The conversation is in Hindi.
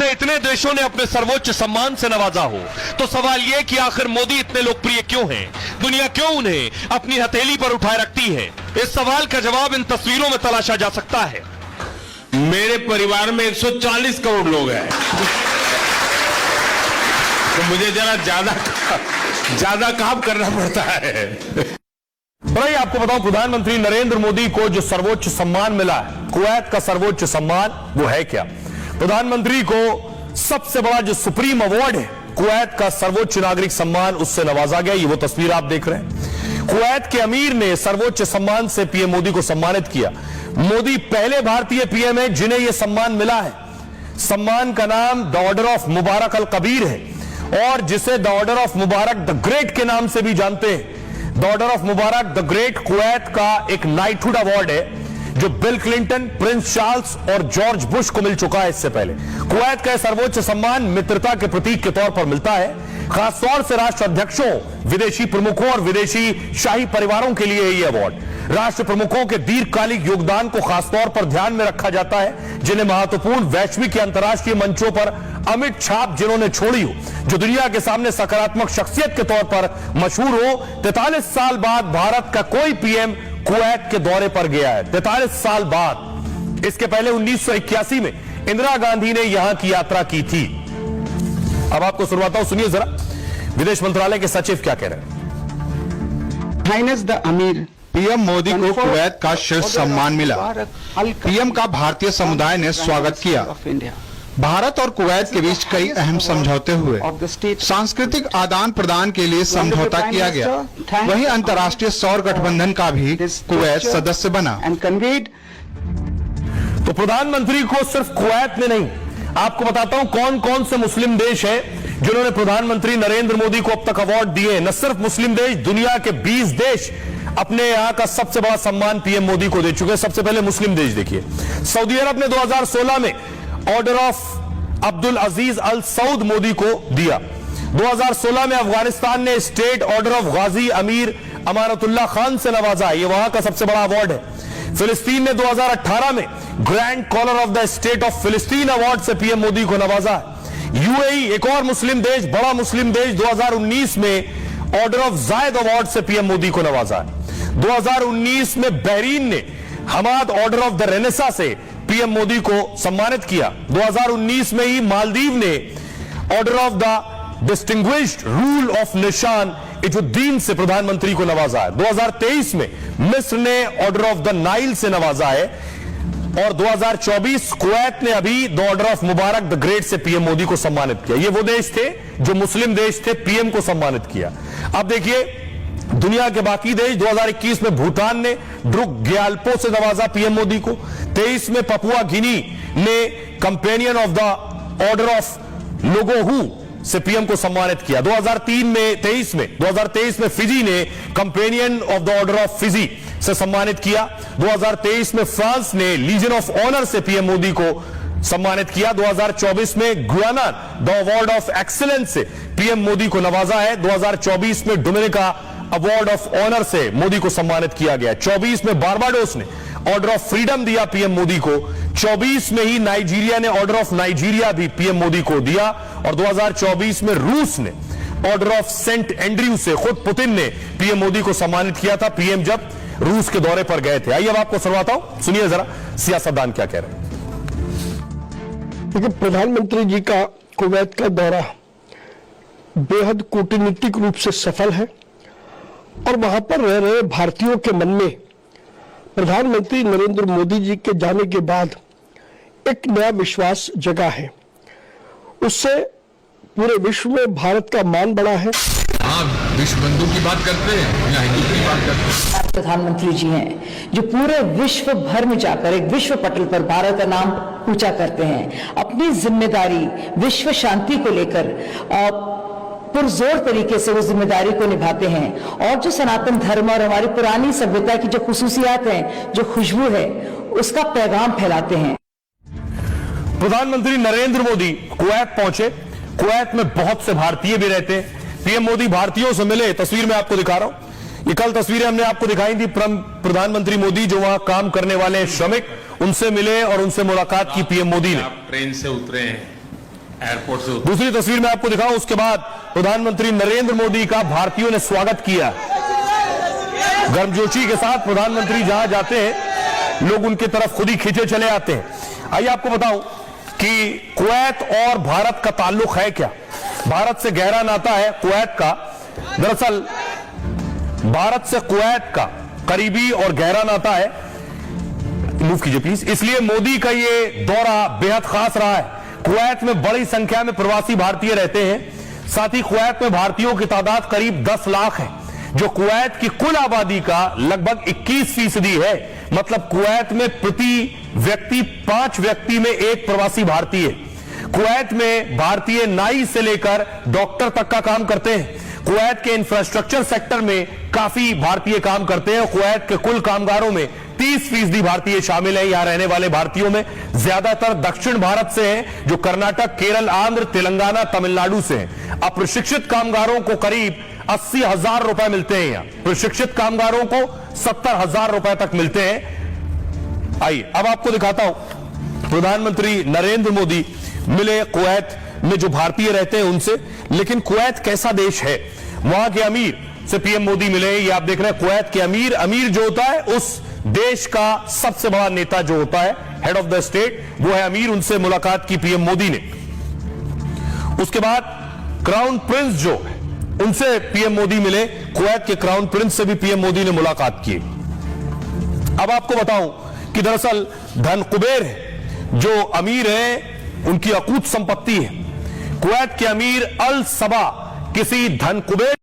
में इतने देशों ने अपने सर्वोच्च सम्मान से नवाजा हो, तो सवाल यह कि आखिर मोदी इतने लोकप्रिय क्यों हैं? दुनिया क्यों उन्हें अपनी हथेली पर उठाए रखती है? इस सवाल का जवाब इन तस्वीरों में तलाशा जा सकता है। मेरे परिवार में 140 करोड़ लोग हैं, तो मुझे जरा ज्यादा काम करना पड़ता है। भाई आपको बताऊं, प्रधानमंत्री नरेंद्र मोदी को जो सर्वोच्च सम्मान मिला है, कुवैत का सर्वोच्च सम्मान, वो है क्या? प्रधानमंत्री को सबसे बड़ा जो सुप्रीम अवार्ड है, कुवैत का सर्वोच्च नागरिक सम्मान, उससे नवाजा गया। ये वो तस्वीर आप देख रहे हैं। कुवैत के अमीर ने सर्वोच्च सम्मान से पीएम मोदी को सम्मानित किया। मोदी पहले भारतीय पीएम है जिन्हें यह सम्मान मिला है। सम्मान का नाम द ऑर्डर ऑफ मुबारक अल कबीर है और जिसे the order of Mubarak the great के नाम से भी जानते हैं। The order of Mubarak the great Kuwait का एक नाइटहुड अवार्ड है जो बिल क्लिंटन, प्रिंस चार्ल्स और जॉर्ज बुश को मिल चुका है इससे पहले। कुवैत का सर्वोच्च सम्मान मित्रता के प्रतीक के तौर पर मिलता है, खासतौर से राष्ट्र अध्यक्षों, विदेशी प्रमुखों और विदेशी शाही परिवारों के लिए यह अवार्ड राष्ट्र प्रमुखों के दीर्घकालिक योगदान को खासतौर पर ध्यान में रखा जाता है, जिन्हें महत्वपूर्ण वैश्विक या अंतर्राष्ट्रीय मंचों पर अमिट छाप जिन्होंने छोड़ी हो, जो दुनिया के सामने सकारात्मक शख्सियत के तौर पर मशहूर हो। 43 साल बाद भारत का कोई पीएम कुवैत के दौरे पर गया है। 43 साल बाद। इसके पहले 1981 में इंदिरा गांधी ने यहां की यात्रा की थी। अब आपको सुनवाता हूं, सुनिए जरा विदेश मंत्रालय के सचिव क्या कह रहे हैं। हाइनेस द अमीर, पीएम मोदी को कुवैत का शीर्ष सम्मान मिला। पीएम का भारतीय समुदाय ने स्वागत किया। भारत और कुवैत के बीच कई अहम समझौते हुए। सांस्कृतिक आदान प्रदान के लिए समझौता किया गया। वहीं अंतर्राष्ट्रीय सौर गठबंधन का भी कुवैत सदस्य बना। तो प्रधानमंत्री को सिर्फ कुवैत ने नहीं, आपको बताता हूं कौन कौन से मुस्लिम देश हैं जिन्होंने प्रधानमंत्री नरेंद्र मोदी को अब तक अवार्ड दिए। न सिर्फ मुस्लिम देश, दुनिया के 20 देश अपने यहां का सबसे बड़ा सम्मान पीएम मोदी को दे चुके हैं। सबसे पहले मुस्लिम देश देखिए। सऊदी अरब ने 2016 में ऑर्डर ऑफ अब्दुल अजीज अल सऊद मोदी को दिया। 2016 में अफगानिस्तान ने स्टेट ऑर्डर ऑफ गाजी अमीर अमानतुल्लाह खान से नवाजा। ये वहां का सबसे बड़ा अवार्ड है। फिलिस्तीन ने 2018 में grand collar of the state of फिलिस्तीन अवार्ड से पीएम मोदी को नवाजा। यूएई, एक और मुस्लिम देश, बड़ा मुस्लिम देश, 2019 में ऑर्डर ऑफ जायद अवार्ड से पीएम मोदी को नवाजा। 2019 में बहरीन ने Hamad order of the renaissance से पीएम मोदी को सम्मानित किया। 2019 में ही मालदीव ने order of the distinguished rule of Nishan Izzuddeen से प्रधानमंत्री को नवाजा है। 2023 में मिस्र ने ऑर्डर ऑफ द नाइल से नवाजा है और 2024 कुवैत ने अभी the order of Mubarak the great से पीएम मोदी को सम्मानित किया। ये वो देश थे जो मुस्लिम देश थे, पीएम को सम्मानित किया। अब देखिए दुनिया के बाकी देश, 2021 में भूटान ने ड्रुक ग्याल्पो से नवाजा पीएम मोदी को। 23 में पपुआ गिनी ने companion of the order of लोगोहू से पीएम को सम्मानित किया। 2023 में फिजी ने companion of the order of Fiji से सम्मानित किया। 2023 में फ्रांस ने लीजन ऑफ ऑनर से पीएम मोदी को सम्मानित किया। 2024 में Guyana the award of excellence से पीएम मोदी को नवाजा है। 2024 में डोमिनिका अवार्ड ऑफ ऑनर से मोदी को सम्मानित किया गया। 24 में बारबाडोस ने ऑर्डर ऑफ फ्रीडम दिया पीएम मोदी को। 24 में ही नाइजीरिया ने ऑर्डर ऑफ नाइजीरिया भी पीएम मोदी को दिया और 2024 में रूस ने ऑर्डर ऑफ सेंट एंड्रयू से खुद पुतिन ने पीएम मोदी को सम्मानित किया था, पीएम जब रूस के दौरे पर गए थे। आइए अब आपको सुनवाता हूं, सुनिए जरा सियासतदान क्या कह रहे हैं। देखिए, प्रधानमंत्री जी का कुवैत का दौरा बेहद कूटनीतिक रूप से सफल है और वहां पर रह रहे भारतीयों के मन में प्रधानमंत्री नरेंद्र मोदी जी के जाने के बाद एक नया विश्वास जगा है। उससे पूरे विश्व में भारत का मान बढ़ा है। आप विश्व बंधु की बात करते हैं या हिंदू की बात करते हैं? प्रधानमंत्री जी हैं जो पूरे विश्व भर में जाकर एक विश्व पटल पर भारत का नाम ऊंचा करते हैं। अपनी जिम्मेदारी विश्व शांति को लेकर पुरजोर तरीके से उस जिम्मेदारी को निभाते हैं और जो सनातन धर्म और हमारी पुरानी सभ्यता की जो खुसूसियात हैं, जो खुशबू है, उसका पैगाम फैलाते हैं। प्रधानमंत्री नरेंद्र मोदी कुवैत पहुंचे। कुवैत में बहुत से भारतीय भी रहते हैं। पीएम मोदी भारतीयों से मिले, तस्वीर में आपको दिखा रहा हूं। ये कल तस्वीरें हमने आपको दिखाई थी। प्रधानमंत्री मोदी जो वहां काम करने वाले श्रमिक, उनसे मिले और उनसे मुलाकात की पीएम मोदी ने। आप ट्रेन से उतरे हैं, एयरपोर्ट से दूसरी तस्वीर मैं आपको दिखाऊं, उसके बाद प्रधानमंत्री नरेंद्र मोदी का भारतीयों ने स्वागत किया। गर्मजोशी के साथ प्रधानमंत्री जहां जाते हैं लोग उनकी तरफ खुद ही खींचे चले आते हैं। आइए आपको बताऊं कि कुवैत और भारत का ताल्लुक है क्या। भारत से गहरा नाता है कुवैत का। दरअसल भारत से कुवैत का करीबी और गहरा नाता है। मूव कीजिए प्लीज। इसलिए मोदी का ये दौरा बेहद खास रहा है। कुवैत में बड़ी संख्या में प्रवासी भारतीय रहते हैं। साथ ही कुवैत में भारतीयों की तादाद करीब 10 लाख है, जो कुवैत की कुल आबादी का लगभग 21% है। मतलब कुवैत में प्रति व्यक्ति 5 व्यक्ति में एक प्रवासी भारतीय है। कुवैत में भारतीय नाई से लेकर डॉक्टर तक का काम करते हैं। कुवैत के इंफ्रास्ट्रक्चर सेक्टर में काफी भारतीय काम करते हैं। कुवैत के कुल कामगारों में 30% भारतीय शामिल है। यहां रहने वाले भारतीयों में ज्यादातर दक्षिण भारत से हैं, जो कर्नाटक, केरल, आंध्र, तेलंगाना, तमिलनाडु से हैं। अप्रशिक्षित कामगारों को करीब 80,000 रुपए मिलते हैं। यहां प्रशिक्षित कामगारों को 70,000 रुपए तक मिलते हैं। आइए अब आपको दिखाता हूं। प्रधानमंत्री नरेंद्र मोदी मिले कुवैत में जो भारतीय रहते हैं उनसे। लेकिन कुवैत कैसा देश है, वहां के अमीर से पीएम मोदी मिले। ये आप देख रहे हैं कुवैत के अमीर जो होता है उस देश का सबसे बड़ा नेता जो होता है, हेड ऑफ द स्टेट, वो है अमीर। उनसे मुलाकात की पीएम मोदी ने। उसके बाद क्राउन प्रिंस जो है उनसे पीएम मोदी मिले। कुवैत के क्राउन प्रिंस से भी पीएम मोदी ने मुलाकात की। अब आपको बताऊं कि दरअसल धन कुबेर है, जो अमीर है, उनकी अकूत संपत्ति है। कुवैत के अमीर अल सबा किसी धन कुबेर